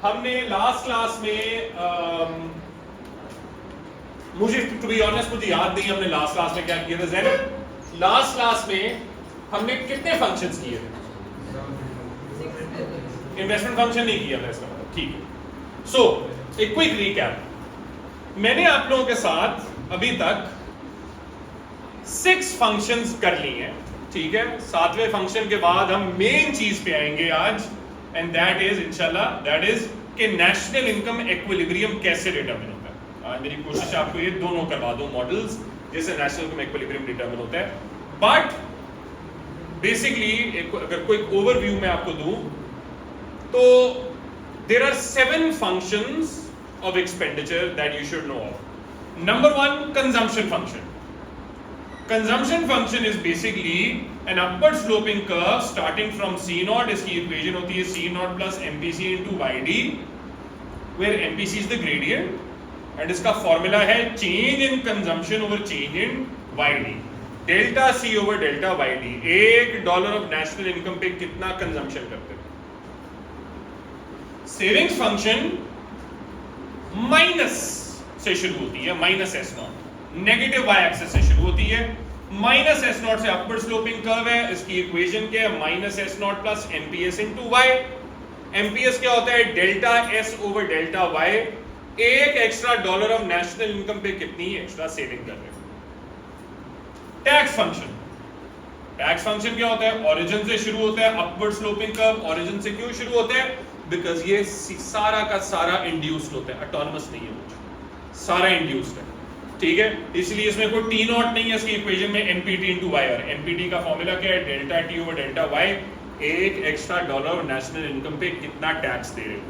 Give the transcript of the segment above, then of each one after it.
हमने last class में मुझे टू बी ऑनेस्ट मुझे याद नहीं हमने लास्ट क्लास में क्या किया था ज़ैनब। लास्ट क्लास में हमने कितने फंक्शंस किए थे? इन्वेस्टमेंट फंक्शन नहीं किया था इसका मतलब, ठीक है। सो एक क्विक रिकैप, मैंने आप लोगों के साथ अभी तक 6 फंक्शंस कर ली हैं, ठीक है। 7वें फंक्शन के बाद हम मेन चीज पे आएंगे आज, एंड दैट इज इंशाल्लाह दैट इज कि नेशनल इनकम इक्विलिब्रियम कैसे डिटरमिन होता है। आज मेरी कोशिश है आपको ये दोनों करवा दूं मॉडल्स जैसे नेशनल इनकम इक्विलिब्रियम डिटरमिन होता है। बट बेसिकली अगर कोई ओवरव्यू में आपको दूं तो there are 7 functions of expenditure that you should know of. Number 1, consumption function. Consumption function is basically an upward sloping curve starting from C0. इसकी equation होती है C0 plus MPC into YD, where MPC is the gradient, and इसका formula है change in consumption over change in YD. Delta C over delta YD. $1 of national income पे कितना consumption करते हैं? Savings function minus से शुरू होती है, minus S naught, negative Y axis से शुरू होती है। माइनस एस नॉट से अपवर्ड स्लोपिंग कर्व है, इसकी इक्वेशन क्या है? Minus S naught plus MPS into Y. MPS क्या होता है? Delta S over delta Y. $1 extra of national income पे कितनी एक्स्ट्रा सेविंग कर रहे हैं। टैक्स फंक्शन, टैक्स फंक्शन क्या होता है? ओरिजिन से शुरू होता है, अपवर्ड स्लोपिंग कर्व। ओरिजिन से क्यों शुरू होता है? बिकॉज ये सारा का सारा इंड्यूस्ड होता है, ऑटोनमस नहीं है कुछ, सारा इंड्यूस्ड है, ठीक है। इसलिए इसमें कोई टी नॉट नहीं है इसकी इक्वेशन में, एनपीटी इनटू वाई, और एनपीटी का फॉर्मूला क्या है? Delta T over delta Y. $1 extra national income पे कितना टैक्स दे रहे हो।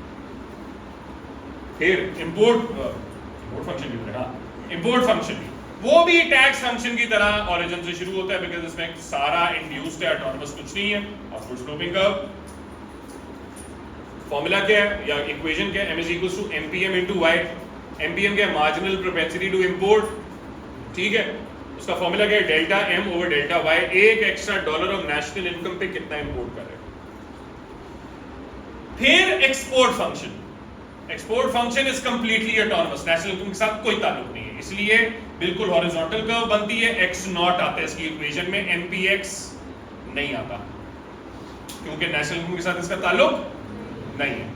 फिर इंपोर्ट फंक्शन भी, हाँ इंपोर्ट फंक्शन वो भी टैक्स फंक्शन की तरह ओरिजिन से शुरू होता है, बिकॉज इसमें सारा इंड्यूस्ड है, ऑटोनमस कुछ नहीं है। अपवर्ड स्लोपिंग कर्व, फॉर्मूला क्या है या इक्वेशन क्या है? M is equals to MPM into Y। MPM क्या है? मार्जिनल प्रोपेंसिटी टू इंपोर्ट, ठीक है। उसका फॉर्मूला क्या है? Delta M over delta Y। $1 extra of national income पे कितना इंपोर्ट कर रहे हैं। फिर export function, export function is completely autonomous, national income के साथ कोई ताल्लुक नहीं है, इसलिए बिल्कुल हॉरिजॉन्टल कर्व बनती है। x0 आता है इसकी इक्वेशन में, NPX नहीं आता क्योंकि नेशनल इनकम के साथ इसका ताल्लुक नहीं है।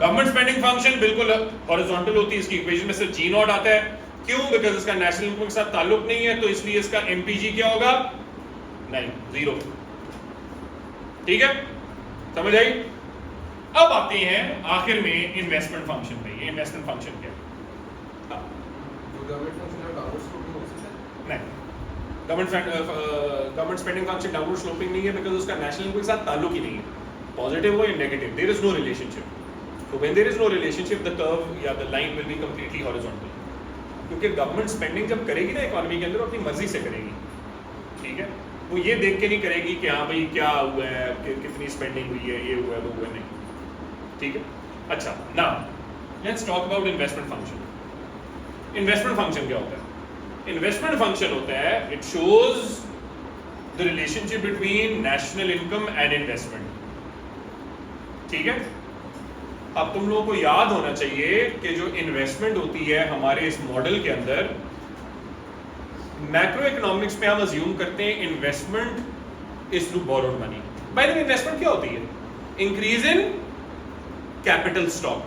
गवर्नमेंट स्पेंडिंग फंक्शन बिल्कुल हॉरिजॉन्टल होती है, इसकी इक्वेशन में सिर्फ G0 आता है। क्यों? बिकॉज इसका नेशनल इनकम के साथ ताल्लुक नहीं है, तो इसलिए इसका MPG क्या होगा? नहीं, 0, ठीक है, समझ आई। अब आते हैं आखिर में इन्वेस्टमेंट फंक्शन पे। ये इन्वेस्टमेंट फंक्शन क्या है? नहीं, government spending function downward sloping नहीं है, बिकॉज उसका नेशनल इनकम के साथ ताल्लुक ही नहीं है। पॉजिटिव हो या negative, there is no relationship. तो when there is no relationship the curve या the line will be completely horizontal, क्योंकि गवर्नमेंट स्पेंडिंग जब करेगी ना इकोनॉमी के अंदर अपनी मर्जी से करेगी, ठीक है। वो ये देख के नहीं करेगी कि हाँ भाई क्या हुआ है, कितनी स्पेंडिंग हुई है, ये हुआ है, वो हुआ नहीं, ठीक है। अच्छा, now let's talk about investment function. Investment function क्या होता है? इन्वेस्टमेंट फंक्शन होता है, it shows the relationship between national income and investment, ठीक है। अब तुम लोगों को याद होना चाहिए कि जो इन्वेस्टमेंट होती है हमारे इस मॉडल के अंदर, मैक्रो इकोनॉमिक्स में हम अज्यूम करते हैं investment is through borrowed money. By the way investment क्या होती है? Increase in capital stock,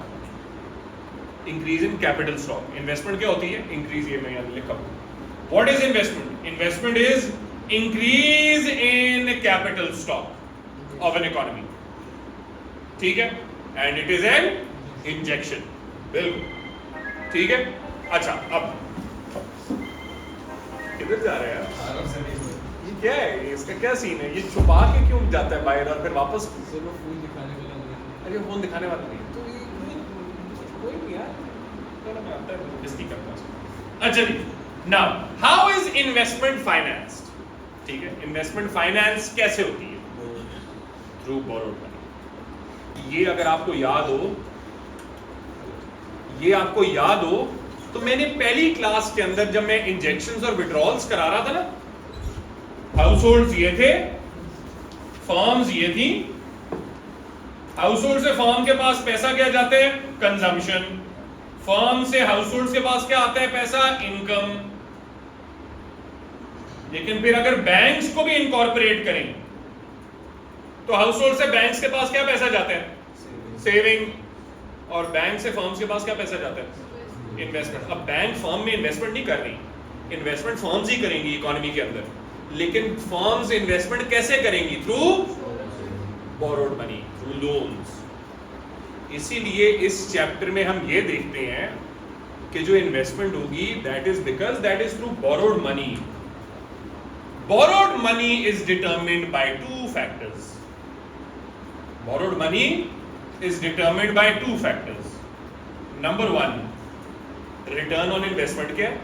increase in capital stock. Investment क्या होती है? इंक्रीज, ये मैं यहां लिखा हूं। What is investment? Investment is increase in capital stock of an economy, ठीक है, and it is an injection, बिल्कुल, ठीक है। अच्छा, अब किधर जा रहे हैं? ये क्या है? इसका क्या सीन है? ये छुपा के क्यों जाता है बाहर और फिर वापस? फोन दिखाने वाला, अरे फोन दिखाने वाला नहीं, तो ये कोई नहीं यार, चलो मैं आता हूं, इसकी करता हूं। अच्छा जी, now how is investment financed? ठीक है, इन्वेस्टमेंट फाइनेंस कैसे होती है? Through borrowed money. ये अगर आपको याद हो, ये आपको याद हो तो मैंने पहली क्लास के अंदर जब मैं इंजेक्शंस और विड्रॉल्स करा रहा था ना, हाउस होल्ड्स ये थे, फर्म्स ये थी, हाउस होल्ड से फर्म के पास पैसा क्या जाते हैं? कंजम्पशन। फर्म से हाउस होल्ड के पास क्या आता है पैसा? इनकम। लेकिन फिर अगर बैंक्स को भी इनकॉर्पोरेट करें तो हाउस होल्ड से बैंक्स के पास क्या पैसा जाता है? सेविंग। और बैंक से फर्म्स के पास क्या पैसा जाता है? इन्वेस्टमेंट। अब बैंक फर्म में इन्वेस्टमेंट नहीं कर रही, इन्वेस्टमेंट फर्म्स ही करेंगी इकोनॉमी के अंदर, लेकिन फर्म्स इन्वेस्टमेंट कैसे करेंगी? Through borrowed money, through loans. इसीलिए इस चैप्टर में हम ये देखते हैं कि जो इन्वेस्टमेंट होगी that is because that is through borrowed money. Borrowed money is determined by two factors. Borrowed money is determined by two factors. Number one, return on investment क्या है?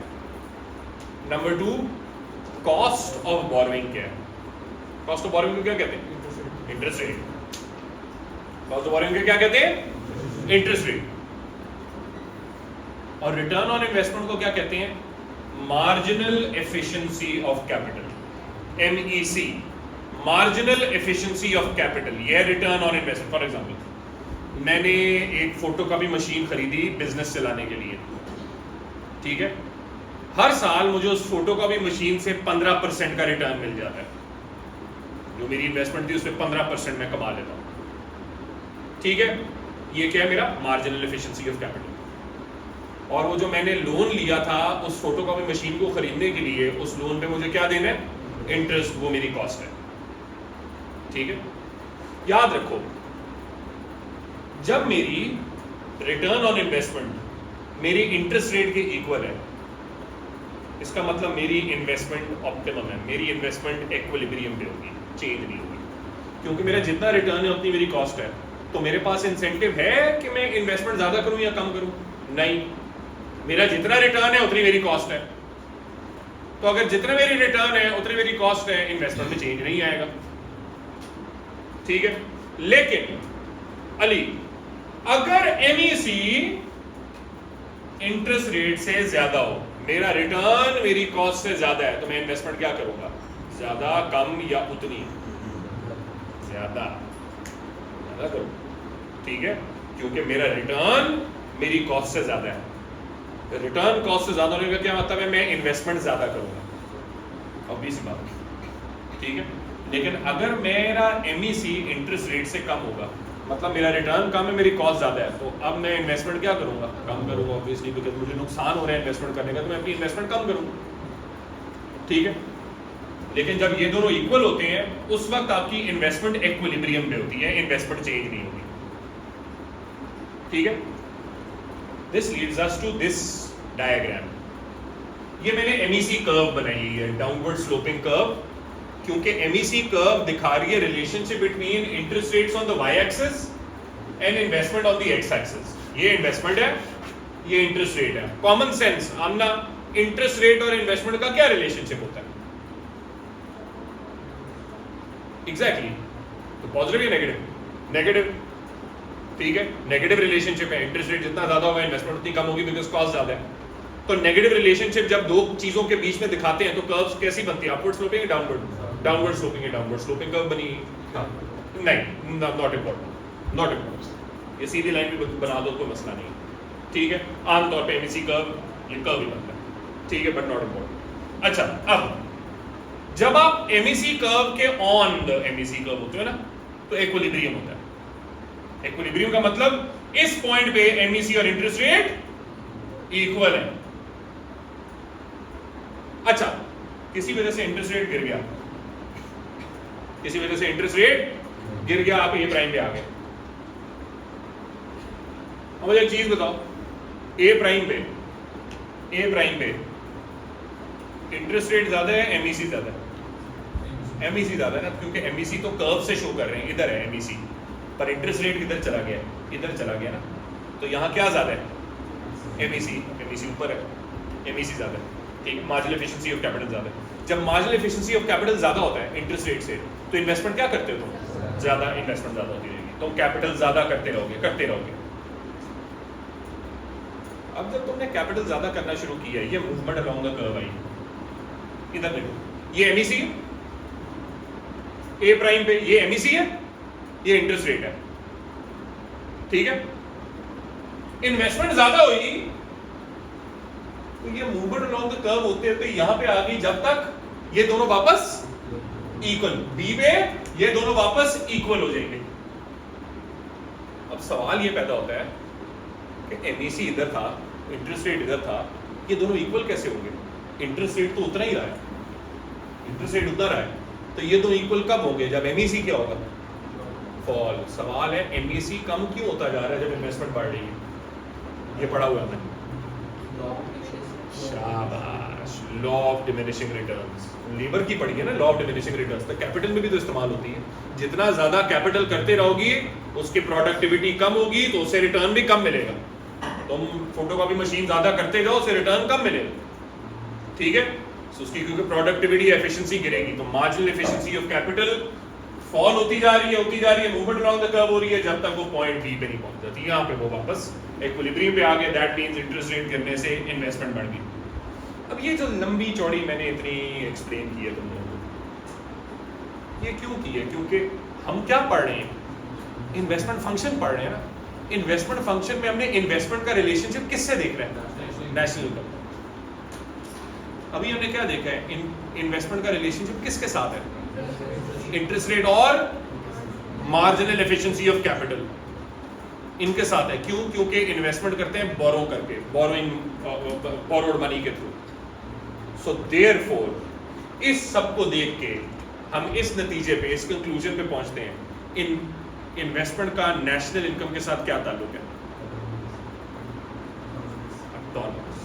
Number two, cost of borrowing क्या है? Cost of borrowing को क्या कहते हैं? Interest rate. Cost of borrowing को क्या कहते हैं? Interest rate. और return on investment को क्या कहते हैं? Marginal efficiency of capital. MEC. Marginal efficiency of capital. ये है return on investment. For example, मैंने एक फोटोकॉपी मशीन खरीदी बिजनेस चलाने के लिए, ठीक है। हर साल मुझे उस फोटोकॉपी मशीन से 15% का रिटर्न मिल जाता है। जो मेरी इन्वेस्टमेंट थी उसमें 15% मैं कमा लेता हूं, ठीक है। ये क्या है? मेरा मार्जिनल एफिशिएंसी ऑफ कैपिटल। और वो जो मैंने लोन लिया था उस फोटोकॉपी मशीन को खरीदने के लिए, उस लोन पे मुझे क्या देना है? इंटरेस्ट। वो मेरी कॉस्ट है, ठीक है। याद रखो, जब मेरी रिटर्न ऑन इन्वेस्टमेंट मेरी इंटरेस्ट रेट के इक्वल है, इसका मतलब मेरी इन्वेस्टमेंट ऑप्टिमम है, मेरी इन्वेस्टमेंट इक्विलिब्रियम पे होगी, चेंज नहीं होगी। क्योंकि मेरा जितना रिटर्न है उतनी मेरी कॉस्ट है, तो मेरे पास इंसेंटिव है कि मैं इन्वेस्टमेंट ज्यादा करूं या कम करूं? नहीं, मेरा जितना रिटर्न है उतनी मेरी कॉस्ट है। तो अगर जितना मेरी रिटर्न है उतनी मेरी कॉस्ट है, इन्वेस्टमेंट में चेंज नहीं आएगा, ठीक है। लेकिन अली, अगर MEC इंटरेस्ट रेट से ज्यादा हो, मेरा रिटर्न मेरी कॉस्ट से ज्यादा है, तो मैं इन्वेस्टमेंट क्या करूंगा? ज्यादा, कम या उतनी? ज्यादा करूं, ठीक है। क्योंकि मेरा रिटर्न मेरी कॉस्ट से ज्यादा है। रिटर्न कॉस्ट से ज्यादा होने का क्या मतलब है? मैं इन्वेस्टमेंट ज्यादा करूंगा, ऑब्वियस बात, ठीक है। लेकिन अगर मेरा MEC इंटरेस्ट रेट से कम होगा, मतलब मेरा रिटर्न कम है, मेरी कॉस्ट ज्यादा है, तो अब मैं इन्वेस्टमेंट क्या करूंगा? कम करूंगा, ऑब्वियसली, बिकॉज मुझे नुकसान हो रहा है इन्वेस्टमेंट करने का, तो मैं अपनी इन्वेस्टमेंट कम करूंगा, ठीक है। लेकिन जब ये दोनों इक्वल होते हैं उस वक्त आपकी इन्वेस्टमेंट इक्विलिब्रियम पे होती है, इन्वेस्टमेंट चेंज नहीं होगी, ठीक है। This leads us to this diagram. ये मैंने MEC कर्व बनाई है, डाउनवर्ड स्लोपिंग कर्व, क्योंकि MEC कर्व दिखा रही है relationship between interest rates on the y axis and investment on the x axis. ये इन्वेस्टमेंट है, ये इंटरेस्ट रेट है। कॉमन सेंस, आमना इंटरेस्ट रेट और इन्वेस्टमेंट का क्या रिलेशनशिप होता है? एग्जैक्टली, तो पॉजिटिव या नेगेटिव? नेगेटिव, ठीक है। नेगेटिव रिलेशनशिप है, इंटरेस्ट रेट जितना ज्यादा होगा इन्वेस्टमेंट उतनी कम होगी, बिकॉज कॉस्ट ज्यादा है। तो नेगेटिव रिलेशनशिप जब दो चीजों के बीच में दिखाते हैं तो कर्व्स कैसी बनती है? अपवर्ड स्लोपिंग या डाउनवर्ड? डाउनवर्ड स्लोपिंग है, डाउनवर्ड स्लोपिंग कर्व बनी? नहीं, नॉट इम्पोर्टेंट, नॉट इम्पोर्टेंट। ये सीधी लाइन भी बना दो, कोई मसला नहीं, ठीक है। आमतौर पे MEC कर्व ये कर्व ही बनता है, ठीक है, बट नॉट इम्पोर्टेंट। अच्छा, अब जब आप MEC कर्व के ऑन द MEC कर्व होते हो ना, तो इक्विलिब्रियम होता है। इक्विलिब्रियम का मतलब इस पॉइंट पे MEC और इंटरेस्ट रेट इक्वल है। अच्छा, किसी वजह से इंटरेस्ट रेट गिर गया, किसी वजह से इंटरेस्ट रेट गिर गया, आप A प्राइम पे आ गए। अब मुझे एक चीज बताओ, A प्राइम पे इंटरेस्ट रेट ज्यादा है MEC ज्यादा है? MEC ज्यादा है ना, क्योंकि MEC तो कर्व से शो कर रहे हैं, इधर है MEC, पर इंटरेस्ट रेट किधर चला गया? इधर चला गया ना, तो यहाँ क्या ज्यादा है? MEC ऊपर है, MEC ज्यादा है, ठीक। मार्जिनल एफिशिएंसी ऑफ कैपिटल ज्यादा है। जब मार्जिनल एफिशिएंसी ऑफ कैपिटल ज्यादा होता है इंटरेस्ट रेट से, तो इन्वेस्टमेंट क्या करते हो तुम? ज्यादा इन्वेस्टमेंट ज्यादा होती रहेगी, तुम कैपिटल ज्यादा करते रहोगे। अब जब तुमने कैपिटल ज्यादा करना शुरू किया, ये मूवमेंट अलोंग द कर्व आई, इधर देखो, ये MEC है A प्राइम पे, ये MEC है, ये इंटरेस्ट रेट है, ठीक है, इन्वेस्टमेंट ज्यादा होगी तो ये मूवमेंट अलोंग द कर्व होते होते यहां पे आ गई, जब तक ये दोनों वापस इक्वल, बी पे ये दोनों वापस इक्वल हो जाएंगे। अब सवाल ये पैदा होता है कि एमईसी इधर था, इंटरेस्ट रेट इधर था, ये दोनों इक्वल कैसे होंगे? इंटरेस्ट रेट तो उतना ही रहा है, इंटरेस्ट रेट उतना रहा है, तो ये दोनों इक्वल कब होंगे? जब एमईसी क्या होगा? फॉल। सवाल है एमईसी कम क्यों होता जा रहा है जब इन्वेस्टमेंट बढ़ रही है? ये पढ़ा हुआ है, शाबाश, लॉ ऑफ डिमिनिशिंग रिटर्न्स। लीवर की पढ़ी है ना, लॉ ऑफ डिमिनिशिंग रिटर्न्स, तो कैपिटल में भी तो इस्तेमाल होती है। जितना ज्यादा कैपिटल करते रहोगी उसकी प्रोडक्टिविटी कम होगी तो उससे रिटर्न भी कम मिलेगा। तुम फोटोकॉपी मशीन ज्यादा करते जाओ उससे रिटर्न कम मिलेगा, ठीक है। तो उसकी क्योंकि प्रोडक्टिविटी एफिशिएंसी गिरेगी तो marginal efficiency of capital fall होती जा रही है, मूवमेंट अलोंग द कर्व हो रही है जब तक वो पॉइंट बी पे नहीं पहुंच जाती। यहाँ पे वो वापस इक्विलिब्रियम पे आ गए, दैट मींस इंटरेस्ट रेट गिरने से इन्वेस्टमेंट बढ़ गई। अब ये जो लंबी चौड़ी मैंने इतनी एक्सप्लेन की है तुम लोगों को, ये क्यों की है? क्योंकि हम क्या पढ़ रहे हैं? इन्वेस्टमेंट फंक्शन पढ़ रहे हैं ना। इन्वेस्टमेंट फंक्शन में हमने इन्वेस्टमेंट का रिलेशनशिप किससे देख रहे हैं? National income. अभी हमने क्या देखा है? इन्वेस्टमेंट का रिलेशनशिप किसके साथ है? इंटरेस्ट रेट और मार्जिनल एफिशिएंसी ऑफ कैपिटल, इनके साथ है। क्यों? क्योंकि इन्वेस्टमेंट करते हैं बोरो करके, बोरोड मनी के थ्रू। सो देयरफॉर इस सब को देख के हम इस नतीजे पे, इस कंक्लूजन पे पहुंचते हैं, इन्वेस्टमेंट का नेशनल इनकम के साथ क्या ताल्लुक है? ऑटोनमस,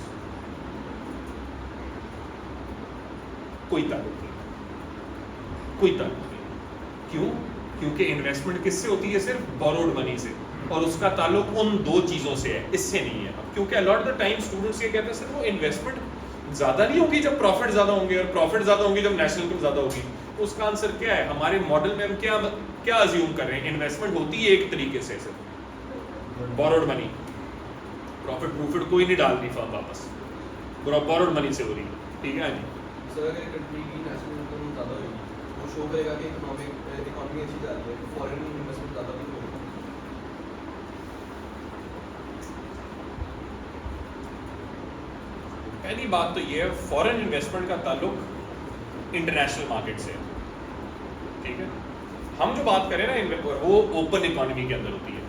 कोई ताल्लुक नहीं, कोई ताल्लुक नहीं। क्यों? क्योंकि इन्वेस्टमेंट किससे होती है? सिर्फ बोरोड मनी से, और उसका ताल्लुक उन दो चीजों से है, इससे नहीं है। क्योंकि अलॉट द टाइम स्टूडेंट्स ये कहते हैं सर वो इन्वेस्टमेंट ज्यादा नहीं होगी जब प्रॉफिट ज्यादा होंगे, और प्रॉफिट ज्यादा होंगे जब नेशनल इनकम ज्यादा होगी। तो उसका आंसर क्या है? हमारे मॉडल में हम क्या अज्यूम कर रहे हैं? इन्वेस्टमेंट होती है एक तरीके से सिर्फ बोरोड मनी, प्रॉफिट कोई नहीं डाल रही फर्म वापस, बोरोड मनी से हो रही है, ठीक है जी। सर अगर कंट्री की नेशनल इनकम ज़्यादा होगी वो शो करेगा कि इकोनॉमी अच्छी जा रही है, तो फॉरेन इन्वेस्टमेंट ज़्यादा भी होगी। पहली बात तो ये है, फॉरेन इन्वेस्टमेंट का ताल्लुक इंटरनेशनल मार्केट से है, ठीक है। हम जो बात कर रहे हैं ना वो ओपन इकोनॉमी के अंदर होती है।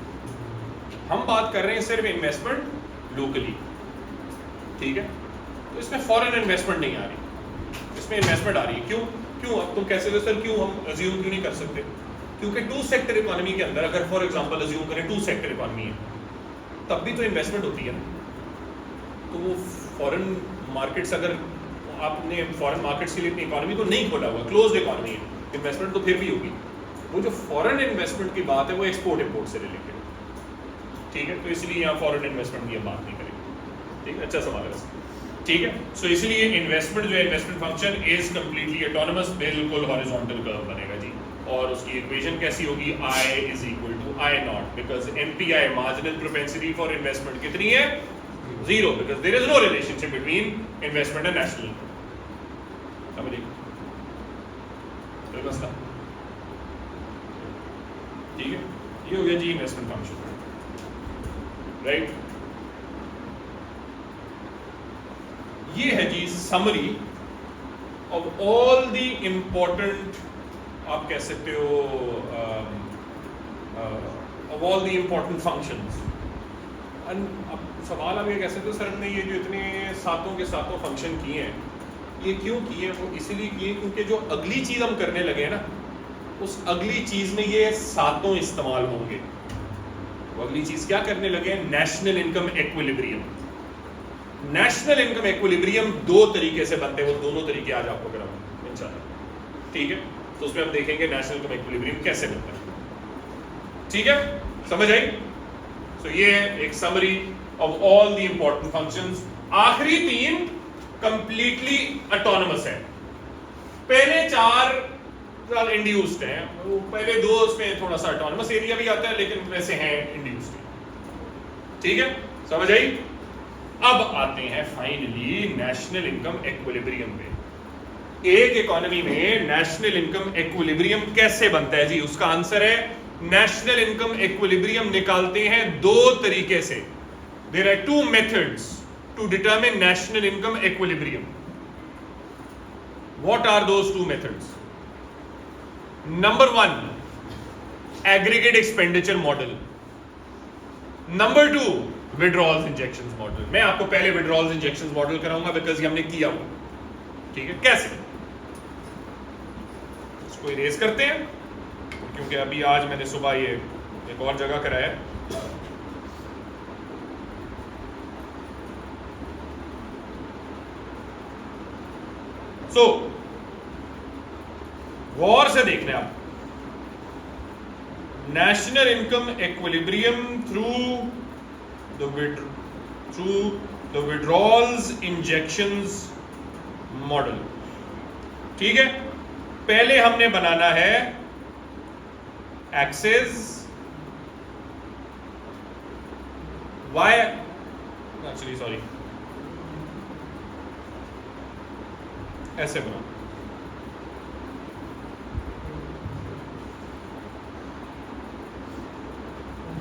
हम बात कर रहे हैं सिर्फ इन्वेस्टमेंट लोकली, ठीक है। तो इसमें फॉरेन इन्वेस्टमेंट नहीं आ रही, इसमें इन्वेस्टमेंट आ रही है। क्यों? अब तुम कैसे सर क्यों हम अज्यूम क्यों नहीं कर सकते? क्योंकि टू सेक्टर इकोनॉमी के अंदर अगर फॉर एग्जांपल अज्यूम करें टू सेक्टर इकोनॉमी है, तब भी तो इन्वेस्टमेंट होती है ना। तो वो फॉरेन मार्केट्स, अगर आपने फॉरेन मार्केट्स के लिए अपनी इकोनॉमी को नहीं खोला हुआ, क्लोज्ड इकोनॉमी है, इन्वेस्टमेंट तो फिर भी होगी। वो जो फॉरेन इन्वेस्टमेंट की बात है वो एक्सपोर्ट इंपोर्ट से रिलेटेड, ठीक है। तो इसलिए यहाँ फॉरेन इन्वेस्टमेंट की हम बात नहीं करेंगे, ठीक है। अच्छा सवाल है, ठीक है। सो इसलिए इन्वेस्टमेंट जो है, investment function is completely autonomous, बिल्कुल हॉरिजॉन्टल कर्व बनेगा जी। और उसकी इक्वेशन कैसी होगी? I is equal to I naught, because MPI marginal propensity for investment कितनी है? 0, because there is no relationship between investment and national income. समझिए कोई मसला? ठीक है, ये हो गया जी इन्वेस्टमेंट फंक्शन, राइट। ये है जी summary of all the important, आप कह सकते हो of all the important functions. अब सवाल आप ये कह सकते हो सर ने ये जो इतने सातों के सातों फंक्शन किए हैं, ये क्यों किए? वो इसीलिए किए क्योंकि जो अगली चीज हम करने लगे हैं ना, उस अगली चीज में ये सातों इस्तेमाल होंगे। वो अगली चीज क्या करने लगे हैं? National income equilibrium. National income equilibrium दो तरीके से बनते हैं, वो दोनों तरीके आज आपको कराऊंगा इंशाल्लाह, ठीक है। तो उसमें हम देखेंगे नेशनल इनकम इक्विलिब्रियम कैसे बनता है, ठीक है। समझ आई? तो ये है एक summary of all the important functions. आखिरी तीन कंप्लीटली ऑटोनोमस है, पहले चार इंड्यूस्ड हैं, वो पहले दो उसमें थोड़ा सा ऑटोनोमस एरिया भी आता है, लेकिन वैसे हैं इंड्यूस्ड, ठीक है। समझ आई? अब आते हैं फाइनली नेशनल इनकम इक्विलिब्रियम पे। एक इकोनॉमी में नेशनल इनकम इक्विलिब्रियम कैसे बनता है जी? उसका आंसर है नेशनल इनकम इक्विलिब्रियम निकालते हैं दो तरीके से. There are two methods to determine national income equilibrium. What are those two methods? Number 1, aggregate expenditure model. Number 2, withdrawals injections model. मैं आपको पहले विड्रॉल्स इंजेक्शंस मॉडल कराऊंगा बिकॉज ये हमने किया हुआ. ठीक है, कैसे? इसको इरेज करते हैं क्योंकि अभी आज मैंने सुबह ये एक और जगह कराया. सो गौर से देखना आप. National income equilibrium through the withdrawals injections model. ठीक है, पहले हमने बनाना है एक्सेस वाई, एक्चुअली सॉरी, ऐसे बना.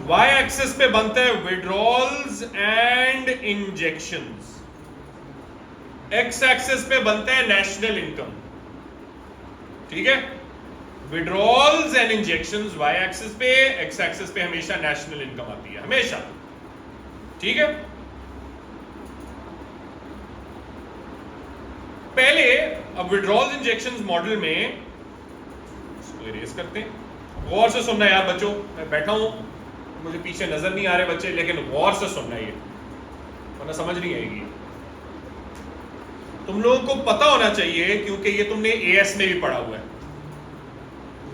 वाई एक्सेस पे बनता है withdrawals and injections. X axis पे बनता है नेशनल इनकम. ठीक है, withdrawals and injections Y axis पे, एक्स एक्सेस पे हमेशा नेशनल इनकम आती है, हमेशा. ठीक है, पहले अब विड्रॉल्स इंजेक्शंस मॉडल में इसको इरेज करते हैं. गौर से सुनना यार बच्चों, मैं बैठा हूं, मुझे पीछे नजर नहीं आ रहे बच्चे, लेकिन गौर से सुनना ये, वरना समझ नहीं आएगी. तुम लोगों को पता होना चाहिए क्योंकि ये तुमने एएस में भी पढ़ा हुआ है.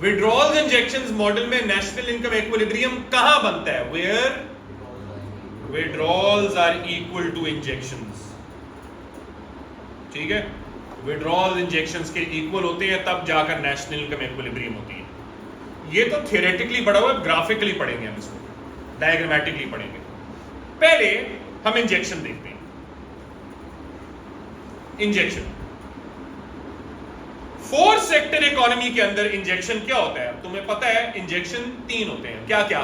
विड्रॉल्स इंजेक्शंस मॉडल में नेशनल इनकम इक्विलिब्रियम कहां बनता है? Where withdrawals are equal to injections. ठीक है, विड्रॉल्स इंजेक्शंस के इक्वल होते हैं तब जाकर नेशनल इनकम इक्विलिब्रियम होती है. ये तो थियोरेटिकली पढ़ा हुआ है, ग्राफिकली पढ़ेंगे हम इसको, डायग्रामेटिकली पढ़ेंगे. पहले हम इंजेक्शन देखते हैं. इंजेक्शन, फोर्थ सेक्टर इकोनॉमी के अंदर इंजेक्शन क्या होता है? तुम्हें पता है इंजेक्शन 3 होते हैं. क्या क्या?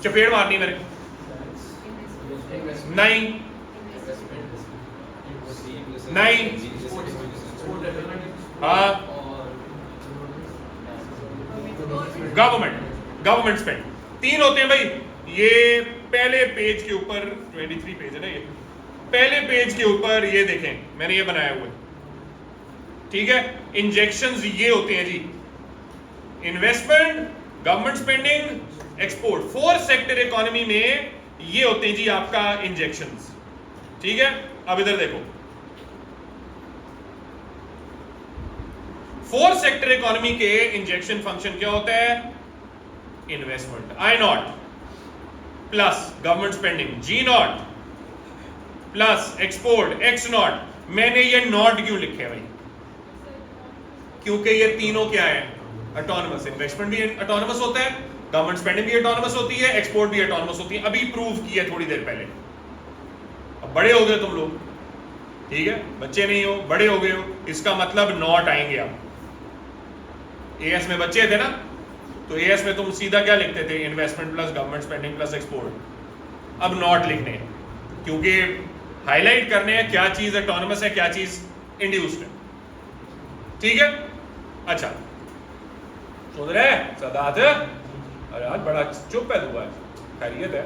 चपेट मारनी मेरे, नहीं नहीं, हाँ, गवर्नमेंट स्पेंड. 3 होते हैं भाई. ये पहले पेज के ऊपर 23 पेज है ना, ये पहले पेज के ऊपर ये देखें, मैंने ये बनाया हुआ है. ठीक है, इंजेक्शंस ये होते हैं जी, investment, government spending, export. Fourth sector economy में ये होते हैं जी आपका इंजेक्शंस. ठीक है, अब इधर देखो, फोर्थ सेक्टर इकोनॉमी के इंजेक्शन फंक्शन क्या होता है? Investment I naught plus government spending G naught plus export X not. मैंने ये नॉट क्यों लिखे भाई? क्योंकि ये तीनों क्या है? ऑटोनमस. इन्वेस्टमेंट भी ऑटोनमस होता है, गवर्नमेंट स्पेंडिंग भी ऑटोनमस होती है, एक्सपोर्ट भी ऑटोनमस होती है. अभी प्रूव किया थोड़ी देर पहले. अब बड़े हो गए तुम लोग, ठीक है, बच्चे नहीं हो, बड़े हो गए हो, इसका मतलब नॉट आएंगे. अब एएस में बच्चे थे ना, तो एएस में तुम सीधा क्या लिखते थे? Investment plus government spending plus export. अब नॉट लिखने हैं क्योंकि हाईलाइट करने हैं क्या चीज ऑटोनमस है, क्या चीज इंड्यूस्ड है. ठीक है, अच्छा सुन रहे सदात? अरे आज बड़ा चुप है, हुआ है, खैरियत है?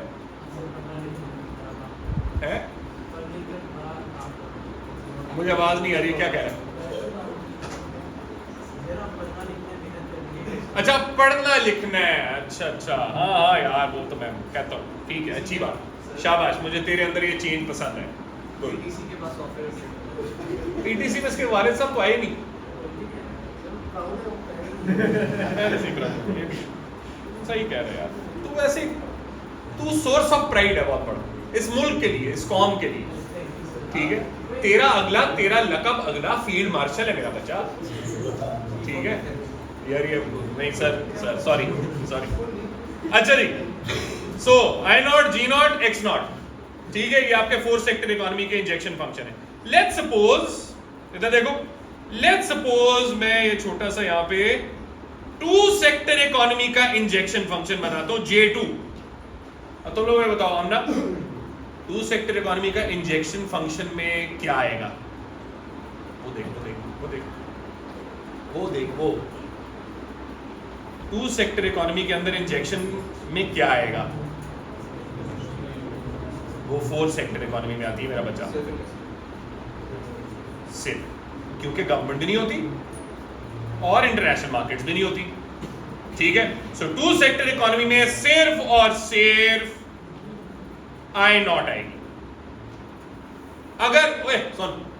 मुझे आवाज नहीं आ रही, क्या कह रहे हैं? अच्छा, पढ़ना लिखना है, अच्छा अच्छा, हाँ हाँ यार वो तो मैं कहता हूँ. ठीक है, अच्छी बात, शाबाश, मुझे तेरे अंदर ये चेंज पसंद है. पीटीसी के पास सॉफ्टवेयर, पीटीसी में इसके वालिद साहब तो आए नहीं. सही कह रहे यार तू. वैसे तू सोर्स ऑफ प्राइड है बहुत बड़ा इस मुल्क के लिए, इस कौम के लिए. ठीक है, तेरा लकब अगला फील्ड मार्शल है मेरा बच्चा. ठीक है यार, ये नहीं सर सॉरी. अच्छा जी, सो I not G not X not. ठीक है, ये आपके फोर्थ सेक्टर इकोनॉमी के इंजेक्शन फंक्शन है. लेट्स सपोज, इधर देखो, लेट्स सपोज मैं ये छोटा सा यहाँ पे टू सेक्टर इकोनॉमी का इंजेक्शन फंक्शन बनाता हूं J2। अब तुम लोग बताओ हमना, टू सेक्टर इकोनॉमी का इंजेक्शन फंक्शन में क्या आएगा? वो देखो टू सेक्टर इकोनॉमी के अंदर इंजेक्शन में क्या आएगा? वो फोर सेक्टर इकोनॉमी में आती है मेरा बच्चा, सिर्फ क्योंकि गवर्नमेंट भी नहीं होती और इंटरनेशनल मार्केट्स भी नहीं होती। ठीक है, सो टू सेक्टर इकोनॉमी में सिर्फ और सिर्फ आई नॉट आएगी।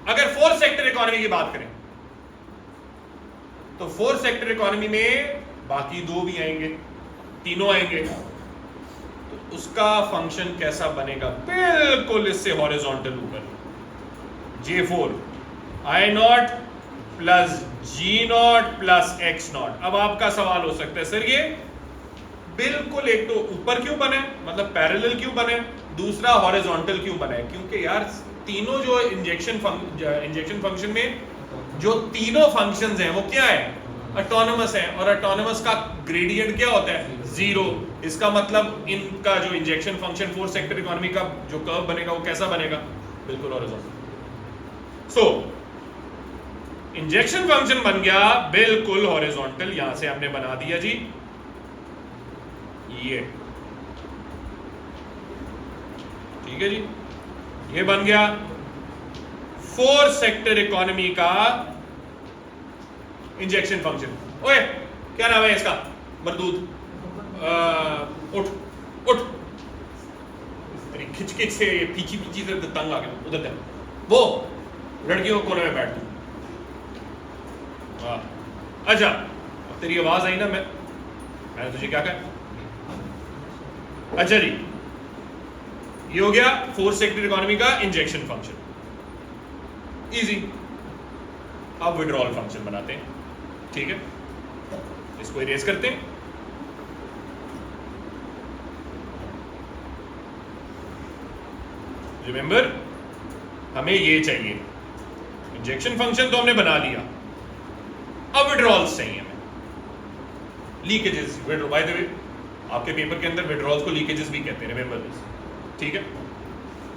अगर फोर सेक्टर इकोनॉमी की बात करें तो फोर सेक्टर इकोनॉमी में बाकी दो भी आएंगे, तीनों आएंगे, तो उसका फंक्शन कैसा बनेगा? बिल्कुल इससे हॉरिजॉन्टल ऊपर, J4 I naught plus G naught plus X not. अब आपका सवाल हो सकता है सर ये बिल्कुल एक तो ऊपर क्यों बने, मतलब पैरेलल क्यों बने, दूसरा हॉरिजॉन्टल क्यों बने? क्योंकि यार तीनों जो इंजेक्शन फंक्शन में जो तीनों फंक्शंस हैं वो क्या है? ऑटोनोमस है, और ऑटोनोमस का ग्रेडियंट क्या होता है? जीरो। इसका मतलब इनका जो injection function four sector economy का जो कर्व बनेगा वो कैसा बनेगा? बिल्कुल हॉरिजॉन्टल। सो इंजेक्शन फंक्शन बन गया बिल्कुल हॉरिजॉन्टल। यहां से हमने बना दिया जी ये, ठीक है जी, ये बन गया फोर सेक्टर इकोनॉमी का इंजेक्शन फंक्शन। ओए क्या नाम है इसका? मरदूद, उठ खिच खिच से पीछी से तंग आ गया, उधर तक वो लड़कियों कोने में बैठ तू। अच्छा तेरी आवाज आई ना, मैंने तुझे क्या कहा? अच्छा जी, ये हो गया फोर सेक्टर इकोनॉमी का इंजेक्शन फंक्शन, इजी। अब विड्रॉल फंक्शन बनाते हैं, ठीक है, इसको इरेज करते हैं। रिमेंबर हमें ये चाहिए, इंजेक्शन फंक्शन तो हमने बना लिया, अब विड्रॉल्स चाहिए हमें, लीकेजेस। बाय द वे आपके पेपर के अंदर विड्रॉल्स को लीकेजेस भी कहते हैं, रिमेंबर दिस, ठीक है।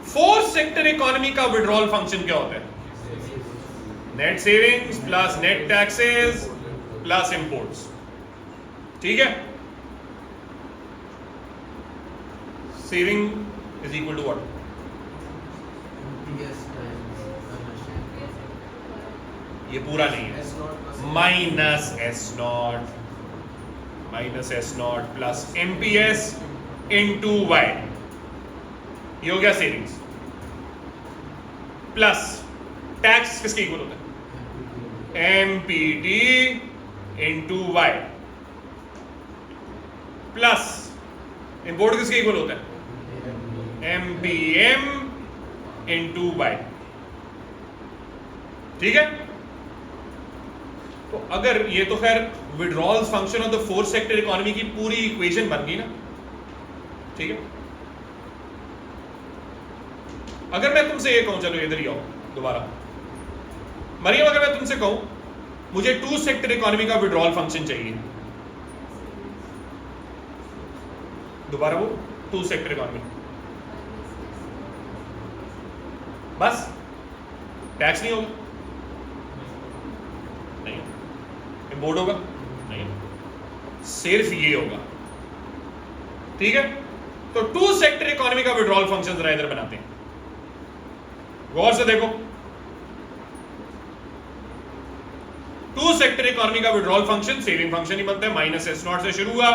फोर सेक्टर इकोनॉमी का विड्रॉल फंक्शन क्या होता है? Net savings plus net taxes plus imports, ठीक है। Saving is equal to what? ये पूरा नहीं है, minus S naught plus MPS into Y, ये हो गया सेविंग्स। प्लस टैक्स किसके इक्वल होता है? MPT into Y. Plus import किसके इक्वल होता है? एमपीएम इंटू वाई, ठीक है। तो अगर ये तो खैर withdrawals function of the four sector economy की पूरी इक्वेशन बन गई ना, ठीक है। अगर मैं तुमसे ये कहूं, चलो इधर ही आओ दोबारा, मरियम, अगर मैं तुमसे कहूं मुझे टू सेक्टर इकोनॉमी का विड्रॉल फंक्शन चाहिए, दोबारा वो टू सेक्टर इकोनॉमी, बस टैक्स नहीं होगा, नहीं इंपोर्ट होगा, नहीं, सिर्फ ये होगा, ठीक है। तो टू सेक्टर इकोनॉमी का विड्रॉल फंक्शन जरा इधर बनाते हैं, गौर से देखो। टू सेक्टर इकोनॉमी का विड्रॉल फंक्शन सेविंग फंक्शन ही बनता है, माइनस एस नॉट से शुरू हुआ,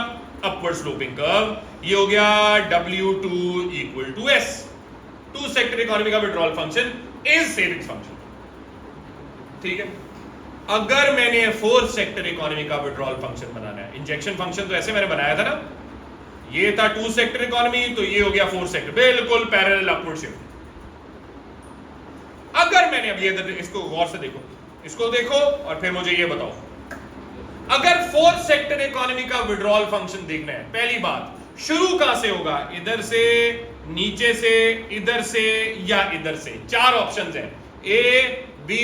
अपवर्ड स्लोपिंग कर्व, ये हो गया W2 equal to S। Two sector economy का withdrawal function is saving function, ठीक है। अगर मैंने फोर सेक्टर इकोनॉमी का विड्रॉल फंक्शन बनाना है, इंजेक्शन फंक्शन तो ऐसे मैंने बनाया था ना, ये था टू सेक्टर इकोनॉमी, तो ये हो गया फोर सेक्टर, बिल्कुल पैरेलल अपवर्ड शिफ्ट। अगर मैंने अब ये इसको गौर से देखो, इसको देखो और फिर मुझे ये बताओ, अगर फोर सेक्टर इकोनॉमी का विड्रॉल फंक्शन देखना है, पहली बात शुरू कहां से होगा? इधर से, नीचे से, इधर से या इधर से। चार ऑप्शंस हैं, A, B,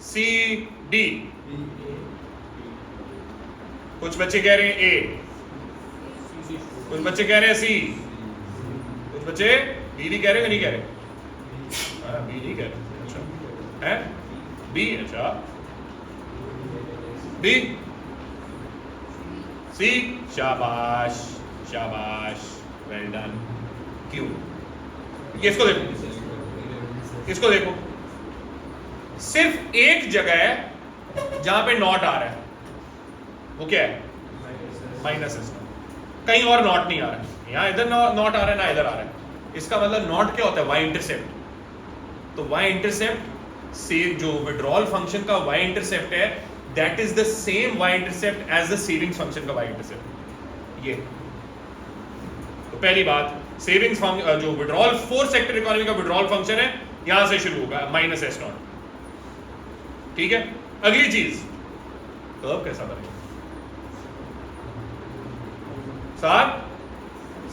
C, D। कुछ बच्चे कह रहे हैं ए, कुछ बच्चे कह रहे हैं सी, कुछ बच्चे बी भी कह रहे हैं, नहीं कह रहे? बी नहीं कह रहे, अच्छा है बी, अच्छा बी, सी, शाबाश शाबाश, वेल डन। क्यों? इसको देखो, इसको देखो, सिर्फ एक जगह है जहां पे नॉट आ रहा है, वो क्या है? Minus S not. कहीं और नॉट नहीं आ रहा है, यहां इधर नॉट आ रहा है ना इधर आ रहा है। इसका मतलब नॉट क्या होता है? Y intercept. तो वाई इंटरसेप्ट से जो विड्रॉल फंक्शन का वाई इंटरसेप्ट है, that is the same Y intercept as the savings function का वाई इंटरसेप्ट। ये तो पहली बात, सेविंग्स जो विड्रॉल फोर्थ सेक्टर इकोनॉमी का विड्रॉल फंक्शन है, यहां से शुरू होगा माइनस एस नॉट। ठीक है, अगली चीज, कर्व कैसा बनेगा साहब?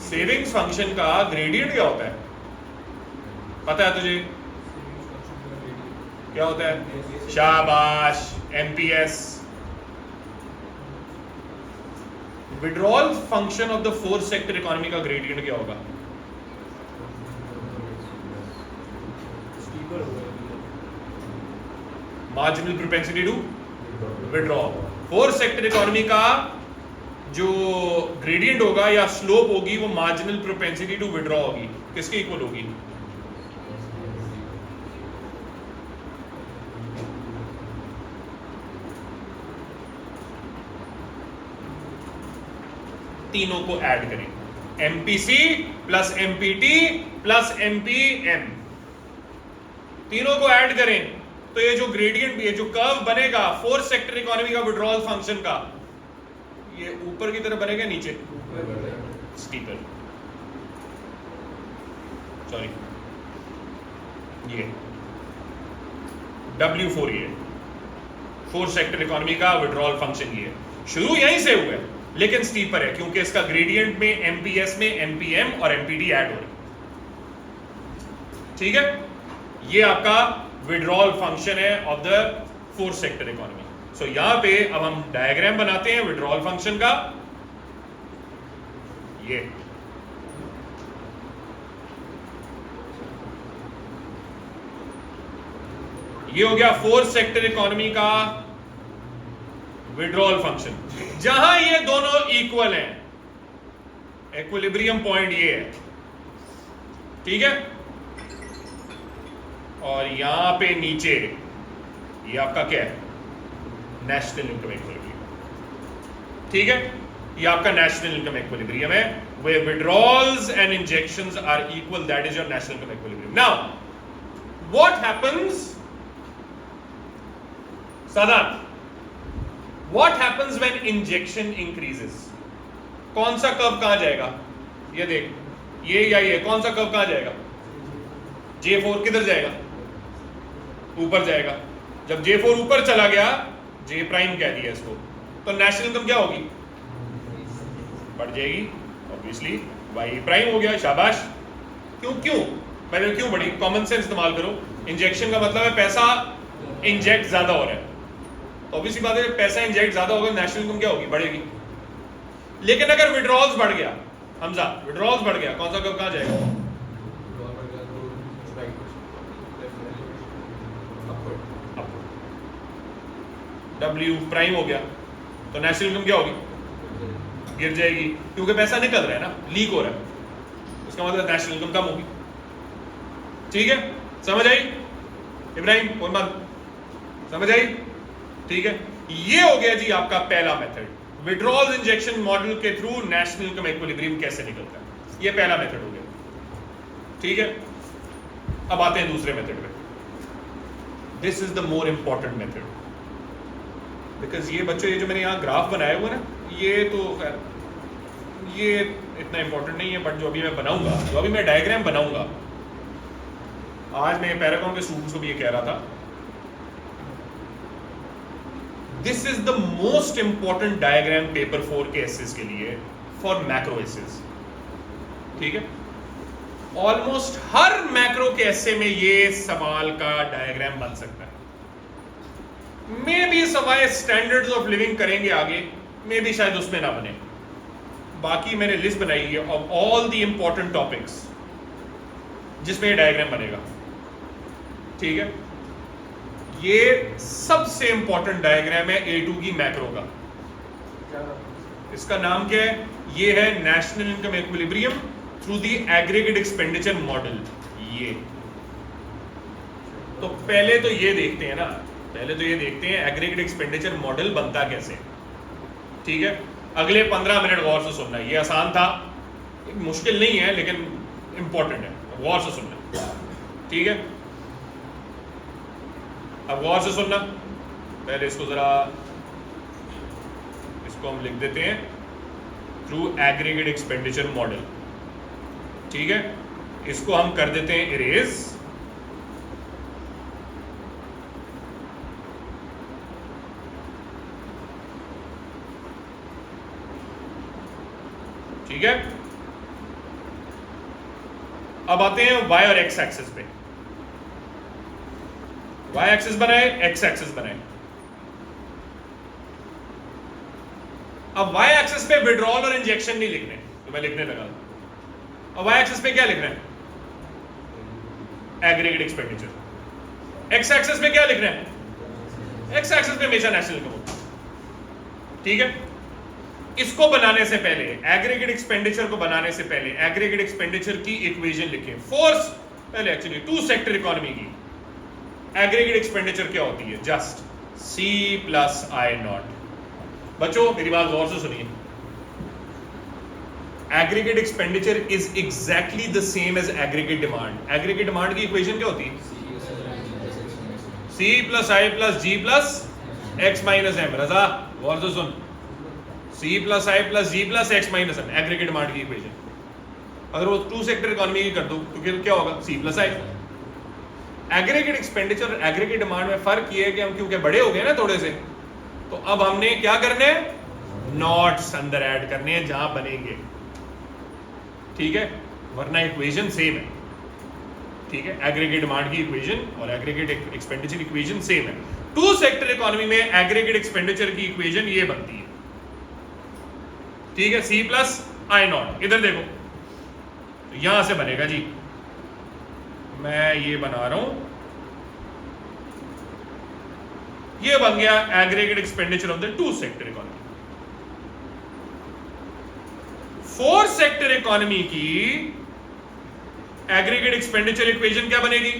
सेविंग्स फंक्शन का ग्रेडियंट क्या होता है? पता है तुझे क्या होता है? शाबाश, MPS. Withdrawal function of the fourth sector economy का ग्रेडियंट क्या होगा? Marginal propensity to withdraw. Fourth sector economy का जो ग्रेडियंट होगा या स्लोप होगी, वो मार्जिनल प्रोपेंसिटी टू विड्रॉ होगी। किसके इक्वल होगी? तीनों को ऐड करें, MPC plus empty plus MPM, तीनों को ऐड करें तो ये जो ग्रेडियंट, ये जो कर्व बनेगा फोर्थ सेक्टर इकोनॉमी का विड्रॉल फंक्शन का, ये ऊपर की तरफ बनेगा नीचे? स्टीपर, सॉरी, ये W4, ये फोर्थ सेक्टर इकोनॉमी का विड्रॉल फंक्शन ये शुरू यहीं से हुआ है, लेकिन स्टीपर है क्योंकि इसका ग्रेडियंट में एमपीएस में एमपीएम और एमपीडी ऐड हो रहे। ठीक है, ये आपका विड्रॉल फंक्शन है of the fourth sector economy. So यहां पे अब हम डायग्राम बनाते हैं विड्रॉल फंक्शन का। ये हो गया फोर्थ सेक्टर इकोनॉमी का विड्रॉल फंक्शन, जहां ये दोनों इक्वल हैं, इक्विलिब्रियम पॉइंट ये है। ठीक है, और यहां पे नीचे ये आपका क्या है? National income equilibrium. ठीक है, ये आपका नेशनल इनकम इक्विलिब्रियम है, where withdrawals and injections are equal, that is your national income equilibrium. Now what happens, Sadat, what happens when injection increases? कौन सा कर्व कहां जाएगा? ये देख, ये या ये कौन सा कर्व कहां जाएगा? J4 किधर जाएगा? ऊपर जाएगा। जब J4 ऊपर चला गया, J प्राइम कह दिया इसको, तो नेशनल इनकम क्या होगी? बढ़ जाएगी ऑब्वियसली, वाई प्राइम हो गया। शाबाश। क्यों पहले क्यों बढ़ी? कॉमन सेंस इस्तेमाल करो। इंजेक्शन का मतलब है पैसा इंजेक्ट ज्यादा हो रहा है, ऑब्वियसली बात है, पैसा इंजेक्ट ज्यादा होगा, नेशनल इनकम क्या होगी? बढ़ेगी। लेकिन अगर विड्रॉल्स बढ़ गया, हमजा विड्रॉल्स बढ़ गया, कौन सा कर्व कहां जाएगा? W प्राइम हो गया, तो नेशनल इनकम क्या होगी? गिर जाएगी, क्योंकि पैसा निकल रहा है ना, लीक हो रहा है, उसका मतलब नेशनल इनकम कम होगी। ठीक है, समझ आई इब्राहिम? कोई बात समझ आई? ठीक है, ये हो गया जी आपका पहला मेथड, विड्रॉल्स इंजेक्शन मॉडल के थ्रू नेशनल इनकम इक्विलिब्रियम कैसे निकलता है, ये पहला मेथड हो गया। ठीक है, अब आते हैं दूसरे मेथड पे। This is the more important method, because ये बच्चों, ये जो मैंने यहाँ ग्राफ बनाया हुआ ना, ये तो खैर ये इतना इंपॉर्टेंट नहीं है, बट जो अभी मैं बनाऊंगा, जो अभी मैं डायग्राम बनाऊंगा, आज मैं पैरागॉन के स्टूडेंट्स को भी ये कह रहा था, this is the most important diagram paper 4 के एसेस के लिए, फॉर मैक्रो एसेस। ठीक है, ऑलमोस्ट हर मैक्रो के एसे में ये सवाल का डायग्राम बन सकता है। मे बी सवाए स्टैंडर्ड्स ऑफ लिविंग करेंगे आगे, मे भी शायद उसमें ना बने। बाकी मैंने लिस्ट बनाई है of all the important topics जिसमें ये डायग्राम बनेगा, ठीक है। ये सबसे इंपॉर्टेंट डायग्राम है A2 की मैक्रो का। इसका नाम क्या है? ये है national income equilibrium through the aggregate expenditure model. ये तो पहले तो ये देखते हैं ना, पहले तो ये देखते हैं एग्रीगेट एक्सपेंडिचर मॉडल बनता कैसे, ठीक है। अगले 15 मिनट गौर से सुनना। ये आसान था, मुश्किल नहीं है, लेकिन इंपॉर्टेंट है, गौर से सुनना, ठीक है। अब गौर से सुनना। पहले इसको जरा, इसको हम लिख देते हैं थ्रू एग्रीगेट एक्सपेंडिचर मॉडल, ठीक है। इसको हम कर देते हैं इरेज। ठीक है। अब आते हैं y और x एक्सिस पे। y एक्सिस बनाए, x एक्सिस बनाए। अब y एक्सिस पे विड्रॉल और इंजेक्शन नहीं लिखने, तो मैं लिखने लगा। अब y एक्सिस पे क्या लिखना है? Aggregate expenditure. x एक्सिस पे क्या लिखना है? x एक्सिस पे हमेशा नेशनल इनकम, ठीक है। इसको बनाने से पहले, एग्रीगेट एक्सपेंडिचर को बनाने से पहले एग्रीगेट एक्सपेंडिचर की इक्वेशन लिखें। फोर्स पहले एक्चुअली टू सेक्टर इकोनॉमी की एग्रीगेट एक्सपेंडिचर क्या होती है? Just C plus I naught. बच्चों मेरी बात गौर से सुनिए। Aggregate expenditure is exactly the same as aggregate demand. Aggregate demand की इक्वेशन क्या होती है? C plus I plus G plus X minus M। Raza गौर से सुन, C plus I plus G plus X minus M aggregate demand की equation. अगर वो टू सेक्टर इकोनॉमी की कर दो तो क्या होगा? C plus I। Aggregate expenditure और एग्रीगेट डिमांड में फर्क ये है कि हम क्योंकि बड़े हो गए ना थोड़े से, तो अब हमने क्या करने हैं? नॉट्स अंदर ऐड करने हैं जहां बनेंगे, ठीक है। वरना इक्वेशन सेम है, ठीक है। एग्रीगेट डिमांड की इक्वेशन और एग्रीगेट एक्सपेंडिचर इक्वेशन सेम है। टू सेक्टर इकोनॉमी में एग्रीगेट एक्सपेंडिचर की इक्वेशन ये बनती है, ठीक है। C plus I not. इधर देखो, तो यहां से बनेगा जी। मैं ये बना रहा हूं, ये बन गया aggregate expenditure of the two sector economy. Four sector economy की एग्रीगेट एक्सपेंडिचर इक्वेशन क्या बनेगी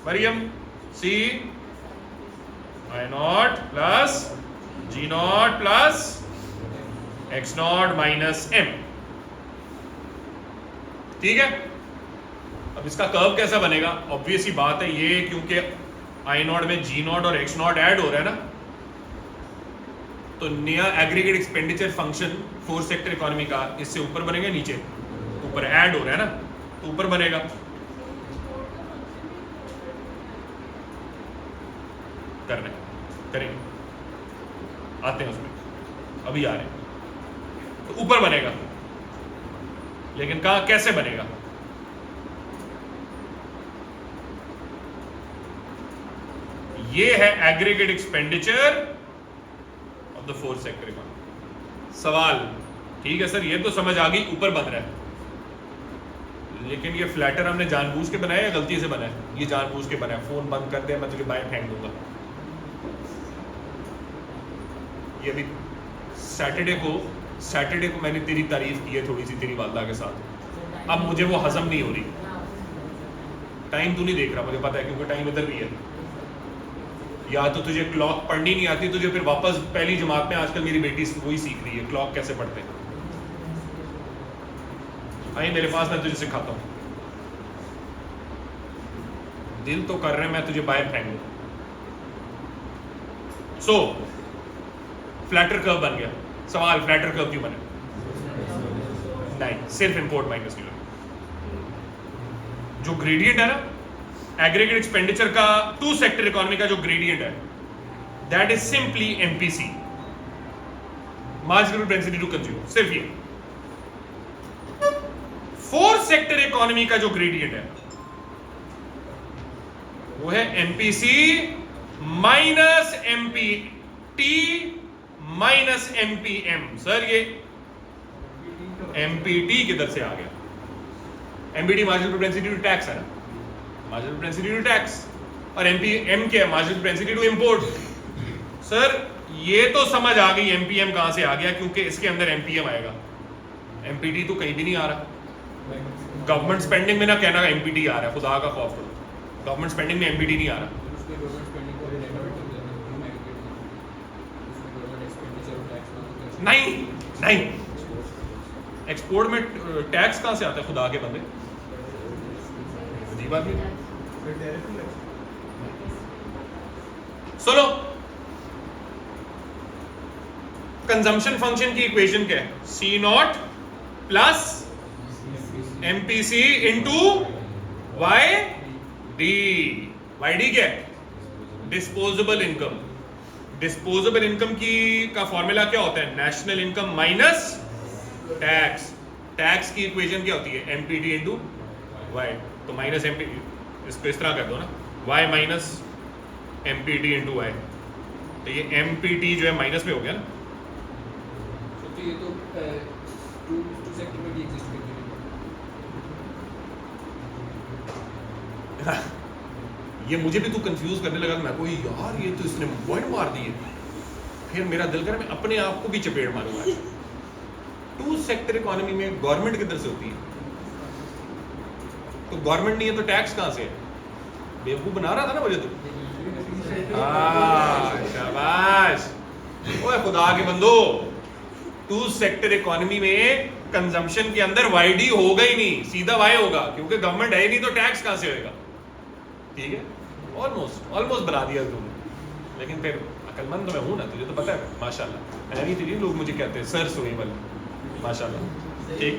Mariam? C I naught plus G naught plus X naught minus M, ठीक है। अब इसका कर्व कैसा बनेगा? ऑब्वियस ही बात है, ये क्योंकि I नॉट में G नॉट और X नॉट ऐड हो रहा है ना, तो नया aggregate expenditure function four sector economy का इससे ऊपर बनेगा, नीचे ऊपर ऐड हो रहा है ना, तो ऊपर बनेगा। करने करेंगे, आते हैं उसमें, अभी आ रहे हैं। तो ऊपर बनेगा, लेकिन कहां, कैसे बनेगा? ये है aggregate expenditure of the fourth sector economy. सवाल, ठीक है सर ये तो समझ आ गई, ऊपर बन रहा है, लेकिन ये फ्लैटर हमने जानबूझ के बनाया या गलती से बनाया? ये जानबूझ के बनाया। फोन बंद कर दे, मैं तुझे बाएं फेंक दूंगा। ये अभी सैटरडे को मैंने तेरी तारीफ की है थोड़ी सी तेरी वालदा के साथ, अब मुझे वो हजम नहीं हो रही। टाइम तू नहीं देख रहा, मुझे पता है, क्योंकि टाइम इधर भी है। या तो तुझे क्लॉक पढ़नी नहीं आती, तुझे फिर वापस पहली जमात में, आजकल मेरी बेटी वही सीख रही है क्लॉक कैसे पढ़ते हैं। आई मेरे पास, मैं तुझे सिखाता हूं। दिल तो कर रहे हैं मैं तुझे बाहर फेंक दूं। सो फ्लैटर कर्व बन गया। सवाल, फ्लैटर कर्व क्यों बने? नहीं, सिर्फ इंपोर्ट माइनस किलो। जो ग्रेडियंट है ना एग्रीगेट एक्सपेंडिचर का टू सेक्टर इकोनॉमी का, जो ग्रेडियंट है that is simply MPC, marginal propensity to consume. सिर्फ ये फोर्थ सेक्टर इकोनॉमी का जो ग्रेडियंट है वो है MPC minus MPT minus MPM. Sir ये एमपीटी किधर से आ गया? MPT marginal propensity to tax है ना, मार्जिनल प्रोपेंसिटी टू टैक्स, और एमपीएम क्या है? Marginal propensity to import. Sir ये तो समझ आ गई एमपीएम कहां से आ गया, क्योंकि इसके अंदर एमपीएम आएगा। एमपीटी तो कहीं भी नहीं आ रहा। गवर्नमेंट स्पेंडिंग में ना कहना एमपीटी आ रहा है, खुदा का खौफ करो, गवर्नमेंट स्पेंडिंग में एमपीटी नहीं आ रहा। नहीं नहीं, एक्सपोर्ट में टैक्स कहां से आता है खुदा के बंदे? अजीब बात नहीं। सुनो, कंजम्पशन फंक्शन की इक्वेशन क्या है? C nought plus MPC into Y D. Y D क्या है? Disposable income. डिस्पोजेबल इनकम की का फॉर्मूला क्या होता है? National income minus tax. Tax की इक्वेशन क्या होती है? MPT into Y. तो माइनस एमपीटी, इसको इस तरह कर दो ना, Y minus MPT into Y. तो ये एमपीटी जो है माइनस में हो गया ना। तो ये तो टू सेक्टर में भी एग्जिस्ट करती है। ये मुझे भी तू कंफ्यूज करने लगा, मैं कोई यार ये तो इसने पॉइंट मार दिए। फिर मेरा दिल कर मैं अपने आप को भी चपेट मारूंगा। टू सेक्टर इकोनॉमी में गवर्नमेंट किधर से होती है? तो गवर्नमेंट नहीं है तो टैक्स कहां से है? बेवकूफ बना रहा था ना मुझे तो। शाबाश, ओए खुदा के बंदो, टू सेक्टर इकोनॉमी में कंजम्पशन के अंदर वाईडी होगा ही नहीं, सीधा वाई होगा, क्योंकि गवर्नमेंट है ही नहीं तो टैक्स कहां से होएगा? ठीक है, ऑलमोस्ट बना दिया तुमने, लेकिन फिर अकलमंद तो मैं हूं ना, तुझे तो पता है माशाल्लाह। ऐनी तेरी लोग मुझे कहते हैं सर सोहेबल, माशाल्लाह। ठीक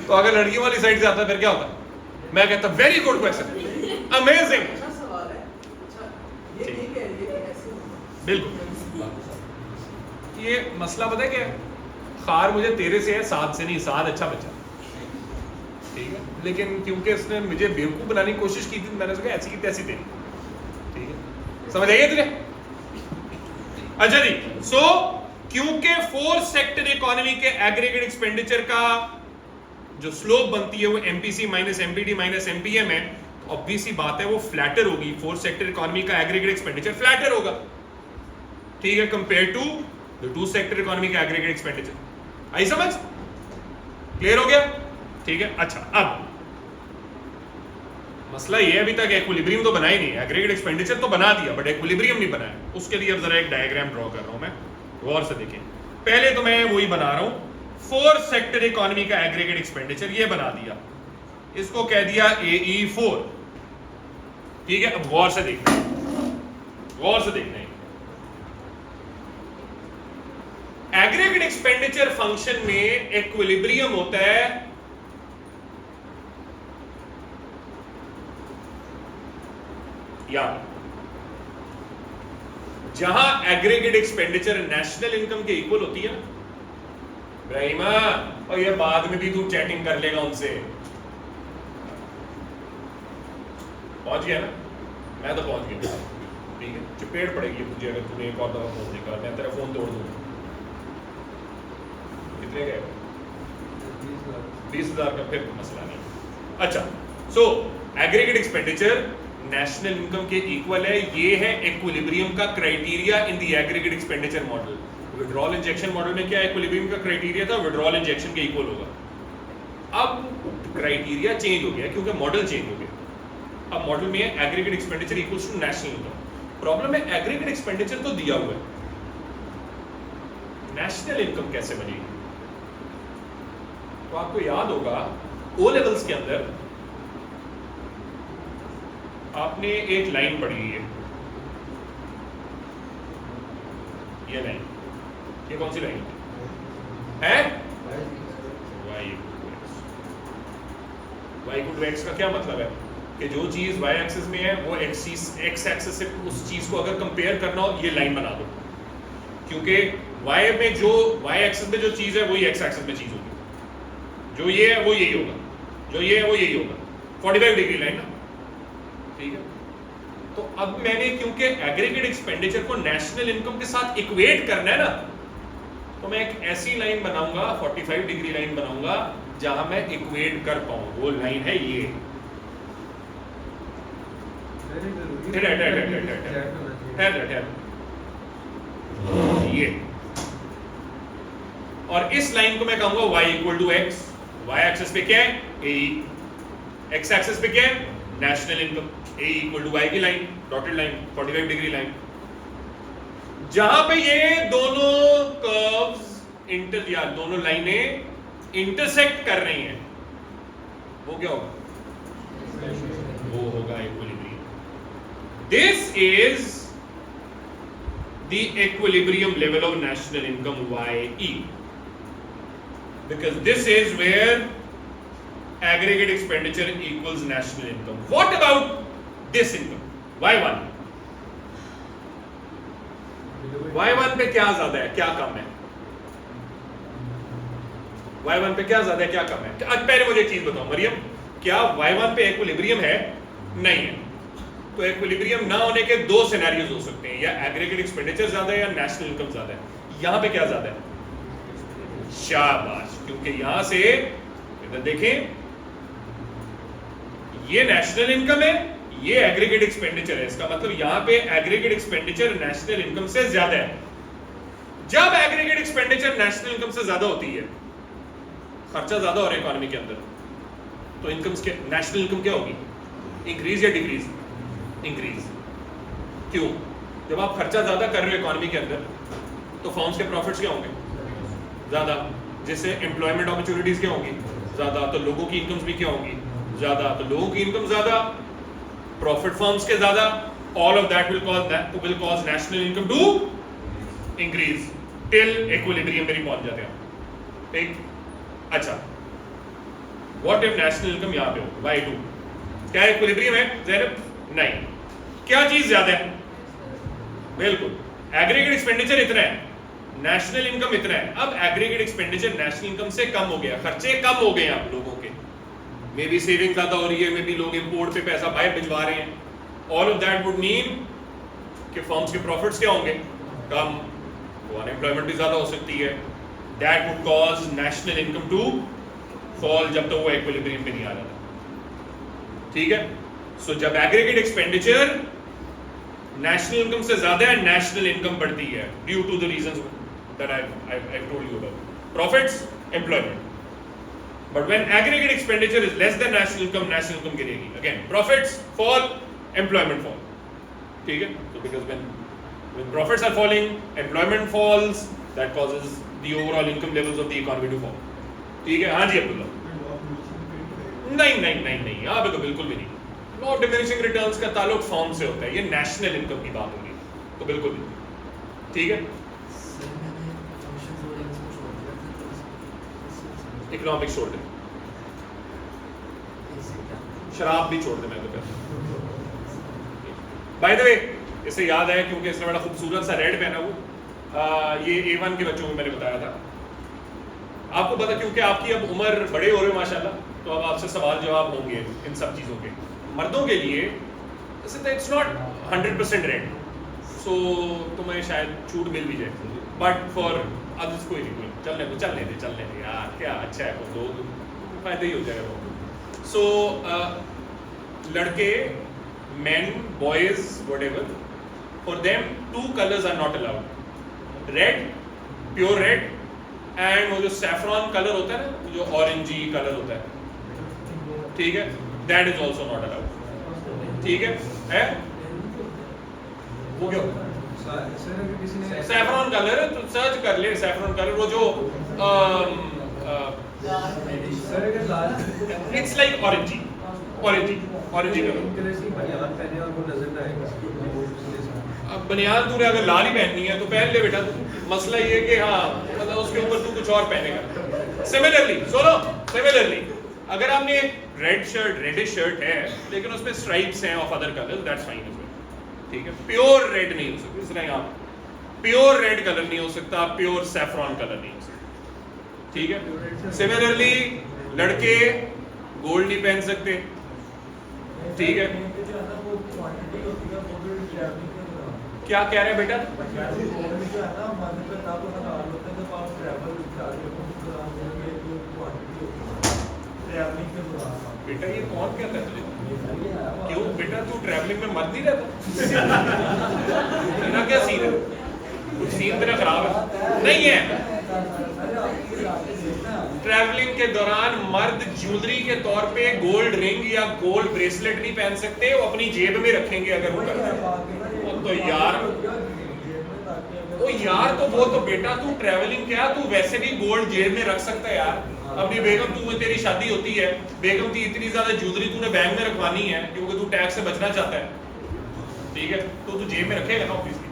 तो अगर लड़कियों वाली साइड से आता फिर क्या होता? मैं कहता वेरी गुड क्वेश्चन, अमेजिंग। बिल्कुल, ये मसला पता है क्या है? खार मुझे तेरे से है, साद से नहीं। साद अच्छा बच्चा, ठीक है, लेकिन क्योंकि इसने मुझे बेवकूफ बनाने की कोशिश की थी, मैंने सोचा ऐसी की तैसी दे। ठीक है, समझ आइए तुझे? अच्छा जी, सो क्योंकि फोर्थ सेक्टर इकोनॉमी के एग्रीगेट एक्सपेंडिचर का जो स्लोप बनती है वो MPC minus MPT minus MPM है, ऑब्वियस सी बात है वो फ्लैटर होगी। फोर्थ सेक्टर इकोनॉमी का एग्रीगेट एक्सपेंडिचर फ्लैटर होगा, ठीक है, compare to the two sector economy का एग्रीगेट एक्सपेंडिचर। आई समझ? क्लियर हो गया? ठीक है। अच्छा, अब मसला ये अभी तक इक्विलिब्रियम तो बना ही नहीं, एग्रीगेट एक्सपेंडिचर तो बना दिया बट इक्विलिब्रियम नहीं बनाया। उसके लिए अब जरा एक डायग्राम ड्रॉ कर रहा हूं मैं, गौर से देखें। पहले तो मैं वही बना रहा हूं, फोर्थ सेक्टर इकोनॉमी का एग्रीगेट एक्सपेंडिचर ये बना दिया, इसको कह दिया AE4। ठीक है, अब गौर से देखना, गौर से देखना। एग्रीगेट एक्सपेंडिचर फंक्शन में इक्विलिब्रियम होता है या जहां एग्रीगेट एक्सपेंडिचर नेशनल इनकम के इक्वल होती है ना इब्राहिमा, और ये बाद में भी तू चैटिंग कर लेगा उनसे। पहुंच गया ना? मैं तो पहुंच गया। ठीक है, चपेट पड़ेगी तुझे अगर तूने एक और दफा फोन देखा, मैं तेरा फोन तोड़ दूंगा। कितने गए? 20,000 का, फिर मसला नहीं। अच्छा, सो एग्रीगेट एक्सपेंडिचर नेशनल इनकम के इक्वल है, ये है इक्विलिब्रियम का criteria in the aggregate expenditure model. Withdrawal injection model में क्या इक्विलिब्रियम का क्राइटेरिया था? विड्रॉल इंजेक्शन के इक्वल होगा। अब क्राइटेरिया चेंज हो गया क्योंकि मॉडल चेंज हो गया। अब मॉडल में aggregate expenditure equals to national income. Problem है एग्रीगेट एक्सपेंडिचर तो दिया हुआ है, नेशनल इनकम कैसे बनेगी? तो आपको याद होगा ओ लेवल्स के अंदर आपने एक लाइन पढ़ी है, ये लाइन, ये कौन सी लाइन है? y इक्वल टू x का क्या मतलब है कि जो चीज y एक्सिस में है वो x एक्सिस से उस चीज को अगर कंपेयर करना हो ये लाइन बना दो, क्योंकि y में जो y एक्सिस में जो चीज है वही x एक्सिस में चीज होगी, जो ये है वो यही होगा, जो ये है वो यही होगा। 45 डिग्री लाइन ना, ठीक है। तो अब मैंने क्योंकि एग्रीगेट एक्सपेंडिचर को नेशनल इनकम के साथ इक्वेट करना है ना, तो मैं एक ऐसी लाइन बनाऊंगा, 45 डिग्री लाइन बनाऊंगा, जहां मैं इक्वेट कर पाऊं। वो लाइन है ये, ये, और इस लाइन को मैं कहूंगा y equal to x। y axis पे क्या है? AE, x एक्सिस पे क्या है? National income. AE equal to y की line, dotted line, 45 degree line. जहां पे ये दोनों कर्व्स या दोनों लाइनें इंटरसेक्ट कर रही हैं, वो क्या होगा? वो होगा equilibrium. This is the equilibrium level of national income YE, because this is where aggregate expenditure equals national income. What about this income Y1? Y1 पे क्या ज्यादा है, क्या कम है? Y1 पे क्या ज्यादा है, क्या कम है? आज पहले मुझे एक चीज बताओ मरियम, क्या Y1 पे इक्विलिब्रियम है? नहीं है। तो इक्विलिब्रियम ना होने के दो सिनेरियोज हो सकते हैं, या एग्रीगेट एक्सपेंडिचर ज्यादा है या नेशनल इनकम ज्यादा है। यहां पे क्या ज्यादा है? शाबाश, क्योंकि यहां से इधर देखें, ये नेशनल इनकम है, ये एग्रीगेट एक्सपेंडिचर है। इसका मतलब यहां पे एग्रीगेट एक्सपेंडिचर नेशनल इनकम से ज्यादा है। जब एग्रीगेट एक्सपेंडिचर नेशनल इनकम से ज्यादा होती है, खर्चा ज्यादा हो रहा है इकोनॉमी के अंदर, तो इनकम के नेशनल इनकम क्या होगी? इंक्रीज या डिक्रीज? इंक्रीज। क्यों? जब आप खर्चा ज्यादा कर रहे हो इकोनॉमी के अंदर, तो फर्म्स के प्रॉफिट्स क्या होंगे? ज्यादा, जिससे एम्प्लॉयमेंट अपॉर्चुनिटीज क्या होंगी? ज्यादा, तो लोगों की इनकम्स भी क्या होंगी? ज्यादा, तो लोगों की इनकम ज्यादा, प्रॉफिट फर्म्स के ज्यादा, all of that will cause national income to increase till equilibrium में पहुंच जाते हैं। ठीक, अच्छा, व्हाट इफ नेशनल इनकम यहां पे हो Y2, क्या इक्विलिब्रियम है ज़ैनब? नहीं। क्या चीज ज्यादा है? बिल्कुल, एग्रीगेट एक्सपेंडिचर इतना है, नेशनल इनकम इतना है। अब एग्रीगेट एक्सपेंडिचर नेशनल इनकम से कम हो गया, खर्चे कम हो गए आप लोगों के, मे बी सेविंग ज्यादा हो रही है, मे बी लोग इंपोर्ट पे पैसा बाहर भिजवा रहे हैं। All of that would mean कि फर्म्स के प्रॉफिट्स क्या होंगे? कम, तो अनएम्प्लॉयमेंट भी ज्यादा हो सकती है। That would cause national income to fall, जब तक वो इक्विलिब्रियम पे नहीं आ रहा। ठीक है, सो जब एग्रीगेट एक्सपेंडिचर नेशनल इनकम से ज्यादा है, नेशनल इनकम बढ़ती है due to the reasons that I told you about, profits, employment. But when aggregate expenditure is less than national income गिरेगी, again profits fall, employment fall. ठीक है, so because when profits are falling, employment falls, that causes the overall income levels of the economy to fall. ठीक है, हाँ जी अब्दुल्ला। नहीं, यहाँ पे तो बिल्कुल भी नहीं। लॉ ऑफ डिमिनिशिंग रिटर्न्स का ताल्लुक फॉर्म से होता है, ये नेशनल इनकम की बात होगी, तो बिल्कुल नहीं। ठीक है, इकोनॉमिक्स छोड़ दे, शराब भी छोड़ दे, मैं तो कहता हूं। बाय द वे, इससे याद आया क्योंकि इसने बड़ा खूबसूरत सा रेड पहना हुआ, ये A1 के बच्चों को मैंने बताया था। आपको पता, क्योंकि आपकी अब उम्र बड़े हो रहे हो माशाल्लाह, तो अब आपसे सवाल जवाब होंगे इन सब चीज़ों के। मर्दों के लिए इट्स नॉट 100% रेड, सो तुम्हें शायद छूट मिल भी जाए, बट फॉर अदर्स कोई नहीं, चलने दे यार, क्या अच्छा है, वो दो फायदा ही हो जाएगा। सो लड़के, men, boys, whatever, for them 2 colors are not allowed, red, pure red, and वो जो saffron color होता है ना, जो orangey color होता है, ठीक है, that is also not allowed। ठीक है, वो क्या saffron color है, तो सर्च कर ले saffron color, वो जो it's like orangey कलर। अब बनियान तूने अगर लाल ही पहननी है तो पहन ले बेटा, मसला ये कि हाँ मतलब उसके ऊपर तू कुछ और पहनेगा। सिमिलरली अगर आपने रेडिश शर्ट है लेकिन उसमें स्ट्राइप्स हैं of other colour, that's fine, ठीक है। प्योर रेड नहीं हो सकती, इस तरह यहाँ प्योर रेड कलर नहीं हो सकता, प्योर सैफरॉन कलर नहीं हो सकता, ठीक है। सिमिलरली लड़के गोल्ड नहीं पहन सकते, ठीक है। क्या कह रहे हैं बेटा? बेटा ये कौन कहता है तुझे? क्यों बेटा तू ट्रैवलिंग में मर नहीं रहता? तेरा क्या सीन है? कुछ सीन तेरा खराब है? नहीं है। ट्रैवलिंग के दौरान मर्द ज्वेलरी के तौर पे गोल्ड रिंग या गोल्ड ब्रेसलेट नहीं पहन सकते, वो अपनी जेब में रखेंगे अगर वो करते हैं। तो यार तो वो तो बेटा तू ट्रैवलिंग क्या, तू वैसे भी गोल्ड जेब में रख सकता है यार। अपनी बेगम तू तेरी शादी होती है, बेगम की इतनी ज्यादा ज्वेलरी तूने बैग में रखवानी है क्योंकि तू टैक्स से बचना चाहता है, ठीक है, तो तू जेब में रखेगा ना ऑब्वियसली,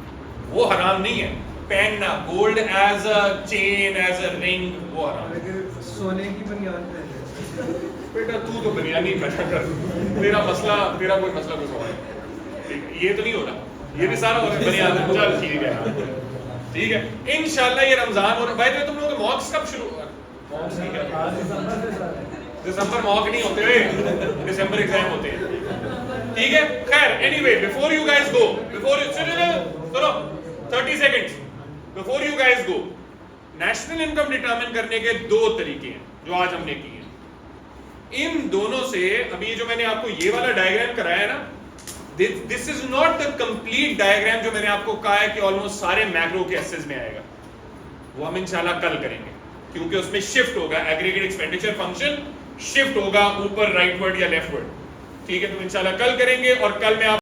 वो हराम नहीं है पहनना gold as a chain as a ring, वो हराम। सोने की बनियान पहने बेटा तू तो बनियानी पहना कर, तेरा कोई मसला कुछ और है, ये तो नहीं हो रहा, ये भी सारा हो रहा है बनियान। चल ठीक है इंशाल्लाह ये रमजान और भाई तुम लोग के मॉक्स कब शुरू हुआ? मॉक्स नहीं है, दिसंबर मॉक नहीं होते हुए, दिसंबर एग्जाम होते हैं, ठीक है। खैर anyway before you guys go, सुनो 30 seconds before you guys go, national income determine करने के दो तरीके हैं जो आज हमने किए हैं। इन दोनों से अभी जो मैंने आपको ये वाला डायग्राम कराया है ना, this is not the complete diagram जो मैंने आपको कहा है कि ऑलमोस्ट सारे मैक्रो के एसेस में आएगा, वो हम इंशाल्लाह कल करेंगे क्योंकि उसमें शिफ्ट होगा, एग्रीगेट एक्सपेंडिचर फंक्शन शिफ्ट होगा ऊपर राइटवर्ड या लेफ्टवर्ड, ठीक है। तो इंशाल्लाह कल करेंगे और कल मैं